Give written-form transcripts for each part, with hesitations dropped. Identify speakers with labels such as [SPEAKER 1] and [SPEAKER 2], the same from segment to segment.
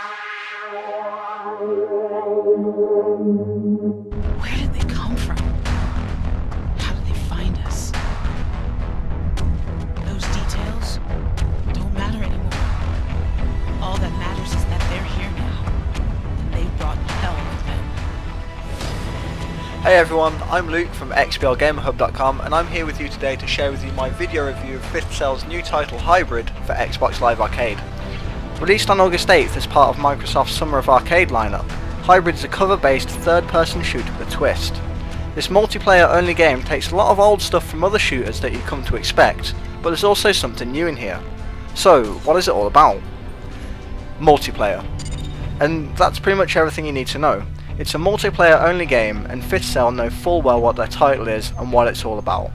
[SPEAKER 1] Where did they come from? How did they find us? Those details don't matter anymore. All that matters is that they're here now, and they've brought hell with them.
[SPEAKER 2] Hey everyone, I'm Luke from XBLGamerhub.com, and I'm here with you today to share with you my video review of 5th Cell's new title Hybrid for Xbox Live Arcade. Released on August 8th as part of Microsoft's Summer of Arcade lineup, Hybrid is a cover-based third-person shooter with a twist. This multiplayer-only game takes a lot of old stuff from other shooters that you've come to expect, but there's also something new in here. So, what is it all about? Multiplayer. And that's pretty much everything you need to know. It's a multiplayer-only game, and 5th Cell know full well what their title is and what it's all about.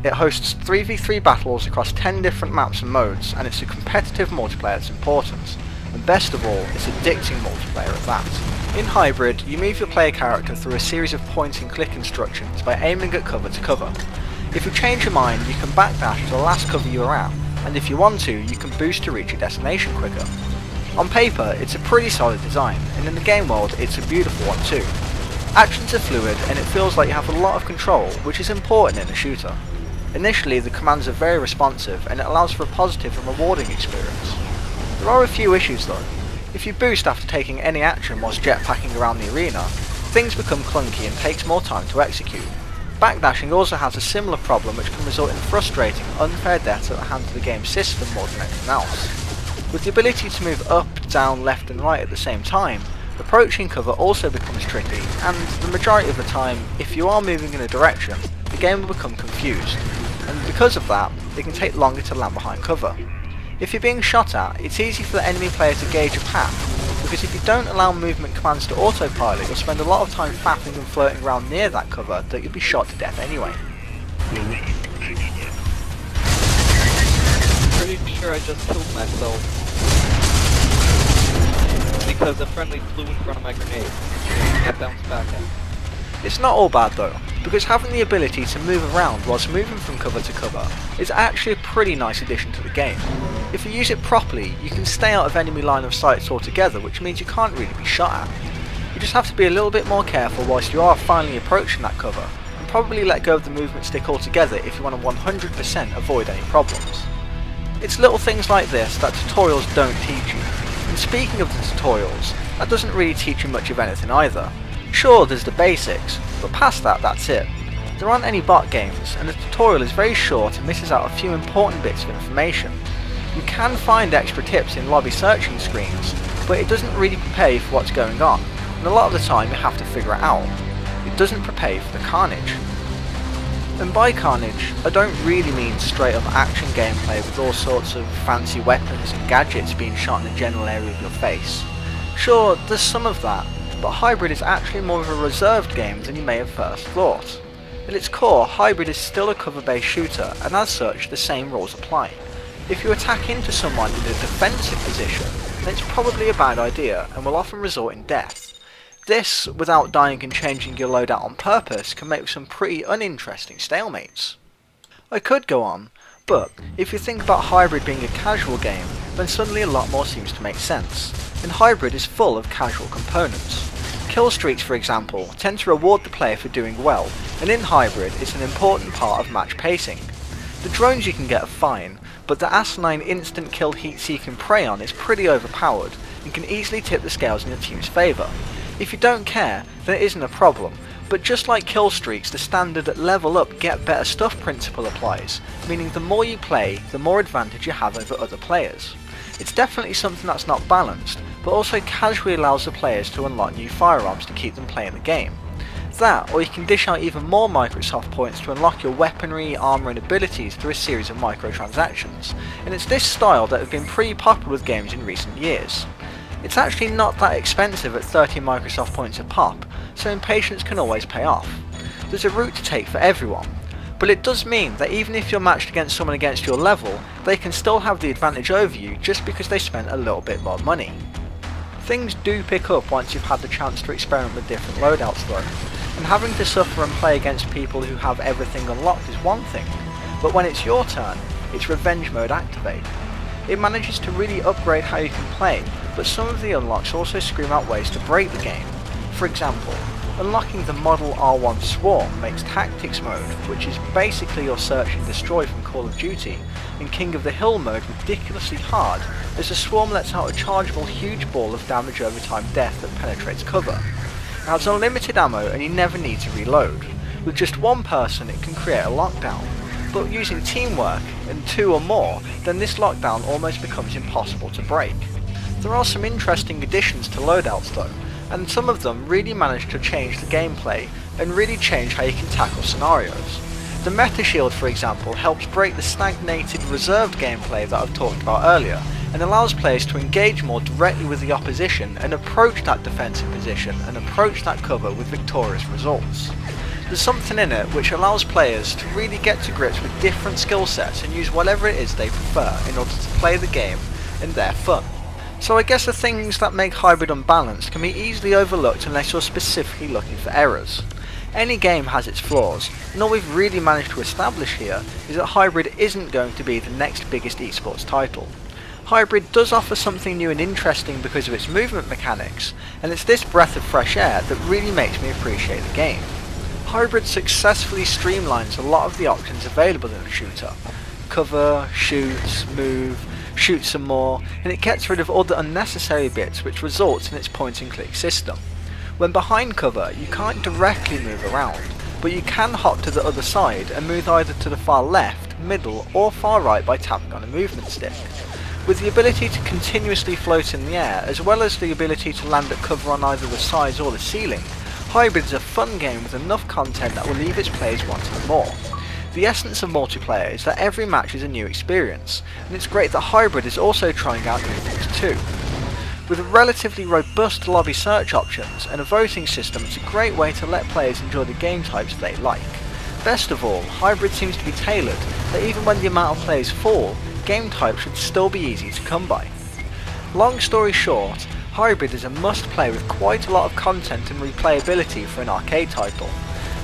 [SPEAKER 2] It hosts 3v3 battles across 10 different maps and modes, and it's a competitive multiplayer that's important. And best of all, it's addicting multiplayer at that. In Hybrid, you move your player character through a series of point-and-click instructions by aiming at cover to cover. If you change your mind, you can backdash to the last cover you were at, and if you want to, you can boost to reach your destination quicker. On paper, it's a pretty solid design, and in the game world, it's a beautiful one too. Actions are fluid, and it feels like you have a lot of control, which is important in a shooter. Initially, the commands are very responsive, and it allows for a positive and rewarding experience. There are a few issues though. If you boost after taking any action whilst jetpacking around the arena, things become clunky and takes more time to execute. Backdashing also has a similar problem, which can result in frustrating, unfair deaths at the hands of the game's system more than anything else. With the ability to move up, down, left and right at the same time, approaching cover also becomes tricky, and the majority of the time, if you are moving in a direction, the game will become confused, and because of that, it can take longer to land behind cover. If you're being shot at, it's easy for the enemy player to gauge a path, because if you don't allow movement commands to autopilot, you'll spend a lot of time faffing and floating around near that cover that you'll be shot to death anyway.
[SPEAKER 3] Pretty sure I just killed myself because a friendly flew in front of my grenade and got bounced back at.
[SPEAKER 2] It's not all bad though, because having the ability to move around whilst moving from cover to cover is actually a pretty nice addition to the game. If you use it properly, you can stay out of enemy line of sights altogether, which means you can't really be shot at. You just have to be a little bit more careful whilst you are finally approaching that cover, and probably let go of the movement stick altogether if you want to 100% avoid any problems. It's little things like this that tutorials don't teach you. And speaking of the tutorials, that doesn't really teach you much of anything either. Sure, there's the basics, but past that, that's it. There aren't any bot games, and the tutorial is very short and misses out a few important bits of information. You can find extra tips in lobby searching screens, but it doesn't really prepare you for what's going on, and a lot of the time you have to figure it out. It doesn't prepare you for the carnage. And by carnage, I don't really mean straight up action gameplay with all sorts of fancy weapons and gadgets being shot in the general area of your face. Sure, there's some of that, but Hybrid is actually more of a reserved game than you may have first thought. At its core, Hybrid is still a cover-based shooter, and as such, the same rules apply. If you attack into someone in a defensive position, then it's probably a bad idea, and will often result in death. This, without dying and changing your loadout on purpose, can make some pretty uninteresting stalemates. I could go on, but if you think about Hybrid being a casual game, then suddenly a lot more seems to make sense. And Hybrid is full of casual components. Kill streaks, for example, tend to reward the player for doing well, and in Hybrid it's an important part of match pacing. The drones you can get are fine, but the asinine instant kill heat-seeking prey on is pretty overpowered, and can easily tip the scales in your team's favour. If you don't care, then it isn't a problem, but just like kill streaks, the standard level up get better stuff principle applies, meaning the more you play, the more advantage you have over other players. It's definitely something that's not balanced, but also casually allows the players to unlock new firearms to keep them playing the game. That, or you can dish out even more Microsoft points to unlock your weaponry, armour and abilities through a series of microtransactions, and it's this style that has been pretty popular with games in recent years. It's actually not that expensive at 30 Microsoft points a pop, so impatience can always pay off. There's a route to take for everyone, but it does mean that even if you're matched against someone against your level, they can still have the advantage over you just because they spent a little bit more money. Things do pick up once you've had the chance to experiment with different loadouts though, and having to suffer and play against people who have everything unlocked is one thing, but when it's your turn, it's revenge mode activate. It manages to really upgrade how you can play, but some of the unlocks also scream out ways to break the game. For example, unlocking the Model R1 Swarm makes Tactics mode, which is basically your search and destroy from Call of Duty, and King of the Hill mode ridiculously hard, as the Swarm lets out a chargeable huge ball of damage over time death that penetrates cover. It has unlimited ammo and you never need to reload. With just one person it can create a lockdown, but using teamwork and 2 or more, then this lockdown almost becomes impossible to break. There are some interesting additions to loadouts though, and some of them really manage to change the gameplay and really change how you can tackle scenarios. The Meta Shield, for example, helps break the stagnated reserved gameplay that I've talked about earlier, and allows players to engage more directly with the opposition and approach that defensive position and approach that cover with victorious results. There's something in it which allows players to really get to grips with different skill sets and use whatever it is they prefer in order to play the game in their fun. So I guess the things that make Hybrid unbalanced can be easily overlooked unless you're specifically looking for errors. Any game has its flaws, and all we've really managed to establish here is that Hybrid isn't going to be the next biggest esports title. Hybrid does offer something new and interesting because of its movement mechanics, and it's this breath of fresh air that really makes me appreciate the game. Hybrid successfully streamlines a lot of the options available in a shooter. Cover, shoot, move, shoot some more, and it gets rid of all the unnecessary bits which results in its point and click system. When behind cover you can't directly move around, but you can hop to the other side and move either to the far left, middle or far right by tapping on a movement stick. With the ability to continuously float in the air, as well as the ability to land at cover on either the sides or the ceiling, Hybrid is a fun game with enough content that will leave its players wanting more. The essence of multiplayer is that every match is a new experience, and it's great that Hybrid is also trying out new things too. With relatively robust lobby search options and a voting system, it's a great way to let players enjoy the game types they like. Best of all, Hybrid seems to be tailored that even when the amount of players fall, game types should still be easy to come by. Long story short, Hybrid is a must-play with quite a lot of content and replayability for an arcade title.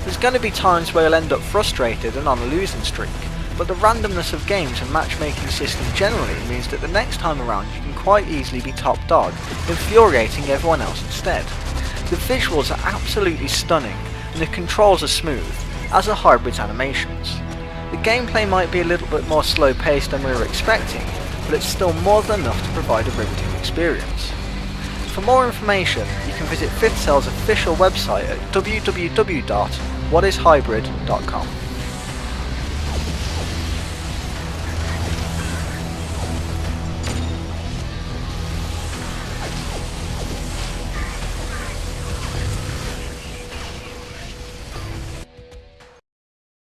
[SPEAKER 2] There's going to be times where you'll end up frustrated and on a losing streak, but the randomness of games and matchmaking system generally means that the next time around you can quite easily be top dog, infuriating everyone else instead. The visuals are absolutely stunning and the controls are smooth, as are Hybrid's animations. The gameplay might be a little bit more slow paced than we were expecting, but it's still more than enough to provide a riveting experience. For more information, you can visit 5th Cell's official website at www.whatishybrid.com.